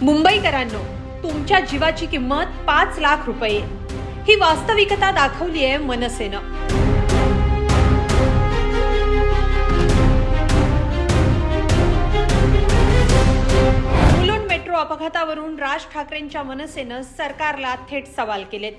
मुंबईकरांनो, तुमच्या जीवाची किंमत 5 लाख रुपये ही वास्तविकता दाखवली आहे मनसेनं. मुलुंड मेट्रो अपघातावरून राज ठाकरेंच्या मनसेनं सरकारला थेट सवाल केलेत.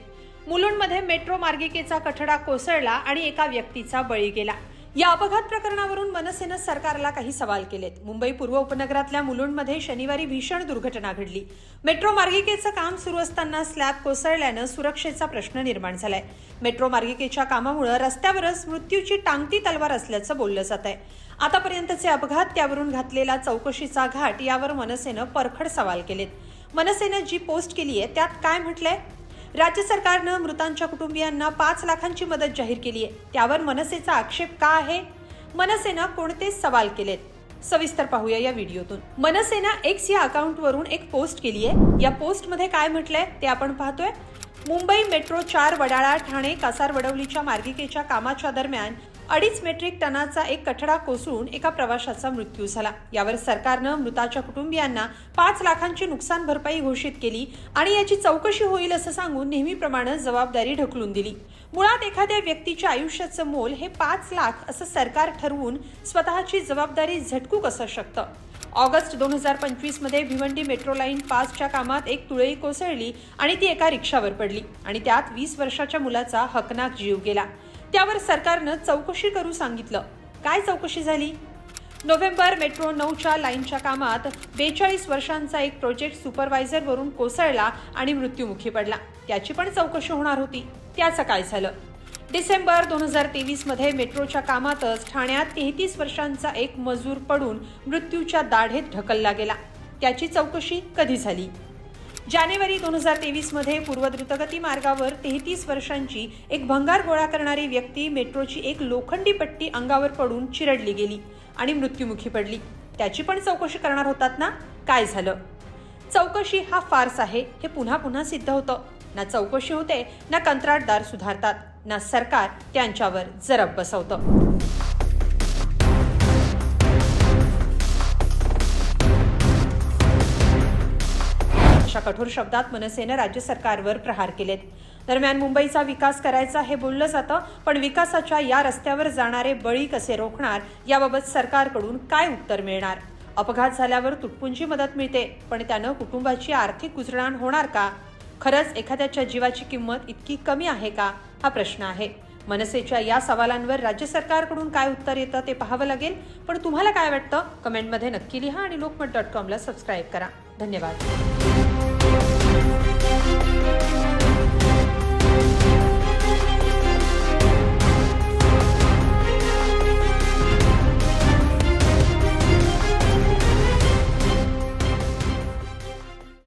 मुलुंडमध्ये मेट्रो मार्गिकेचा कठडा कोसळला आणि एका व्यक्तीचा बळी गेला. या अपघात प्रकरणावरून मनसेनं सरकारला काही सवाल केलेत. मुंबई पूर्व उपनगरातल्या मुलुंडमध्ये शनिवारी भीषण दुर्घटना घडली. मेट्रो मार्गिकेचं काम सुरू असताना स्लॅब कोसळल्यानं सुरक्षेचा प्रश्न निर्माण झालाय. मेट्रो मार्गिकेच्या कामामुळे रस्त्यावरच मृत्यूची टांगती तलवार असल्याचं बोललं जात आहे. आतापर्यंतचे अपघात, त्यावरून घातलेला चौकशीचा घाट यावर मनसेनं परखड सवाल केलेत. मनसेनं जी पोस्ट केली आहे त्यात काय म्हटलंय? राज्य सरकारनं मृतांच्या कुटुंबियांना 5 लाखांची मदत जाहीर केली आहे. त्यावर मनसेचा आक्षेप का आहे? मनसेनं कोणते सवाल केलेत? सविस्तर पाहूया या व्हिडिओतून. मनसेनं एक्स या अकाउंटवरून एक पोस्ट केली आहे. या पोस्टमध्ये काय म्हटलंय ते आपण पाहतोय. मुंबई मेट्रो 4 वडाळा ठाणे कासारवडवलीच्या मार्गिकेच्या कामाच्या दरम्यान 2.5 मेट्रिक टनाचा एक कठडा कोसळून एका प्रवाशाचा मृत्यू झाला. यावर सरकारनं मृताच्या कुटुंबियांना 5 लाखांची नुकसान भरपाई घोषित केली आणि याची चौकशी होईल असं सांगून नेहमीप्रमाणे जबाबदारी ढकलून दिली. मुळात एखाद्या व्यक्तीच्या आयुष्याचं मोल हे 5 लाख असं सरकार ठरवून स्वतःची जबाबदारी झटकू कसं शकतं? ऑगस्ट 2025 मध्ये भिवंडी मेट्रो लाईन 5च्या कामात एक तुळई कोसळली आणि ती एका रिक्षावर पडली आणि त्यात 20 वर्षाच्या मुलाचा हकनाक जीव गेला. त्यावर सरकारनं चौकशी करू सांगितलं. काय चौकशी झाली? नोव्हेंबर मेट्रो 9च्या लाईनच्या कामात 42 वर्षांचा एक प्रोजेक्ट सुपरवायझर वरून कोसळला आणि मृत्युमुखी पडला. त्याची पण चौकशी होणार होती. त्याचं काय झालं? डिसेंबर 2023 मध्ये मेट्रोच्या कामातच ठाण्यात 33 वर्षांचा एक मजूर पडून मृत्यूच्या दाढेत ढकलला गेला. त्याची चौकशी कधी झाली? जानेवारी 2023 मध्ये पूर्व द्रुतगती मार्गावर 33 वर्षांची एक भंगार गोळा करणारी व्यक्ती मेट्रोची एक लोखंडी पट्टी अंगावर पडून चिरडली गेली आणि मृत्युमुखी पडली. त्याची पण चौकशी करणार होतात ना? काय झालं? चौकशी हा फार्स आहे हे पुन्हा पुन्हा सिद्ध होतं. ना चौकशी होते, ना कंत्राटदार सुधारतात, ना सरकार त्यांच्यावर जरब बसवतं. अशा कठोर शब्दात मनसेनं राज्य सरकारवर प्रहार केलेत. दरम्यान मुंबईचा विकास करायचा हे बोललं जातं, पण विकासाच्या या रस्त्यावर जाणारे बळी कसे रोखणार याबाबत सरकारकडून काय उत्तर मिळणार? अपघात झाल्यावर तुटपुंजी मदत मिळते, पण त्यानं कुटुंबाची आर्थिक गुजराण होणार का? खरंच एखाद्याच्या जीवाची किंमत इतकी कमी आहे का? हा प्रश्न आहे. मनसेच्या या सवालांवर राज्य सरकारकडून काय उत्तर येतं ते पाहावं लागेल. पण तुम्हाला काय वाटतं? कमेंटमध्ये नक्की लिहा आणि लोकमत.com ला सबस्क्राईब करा. धन्यवाद.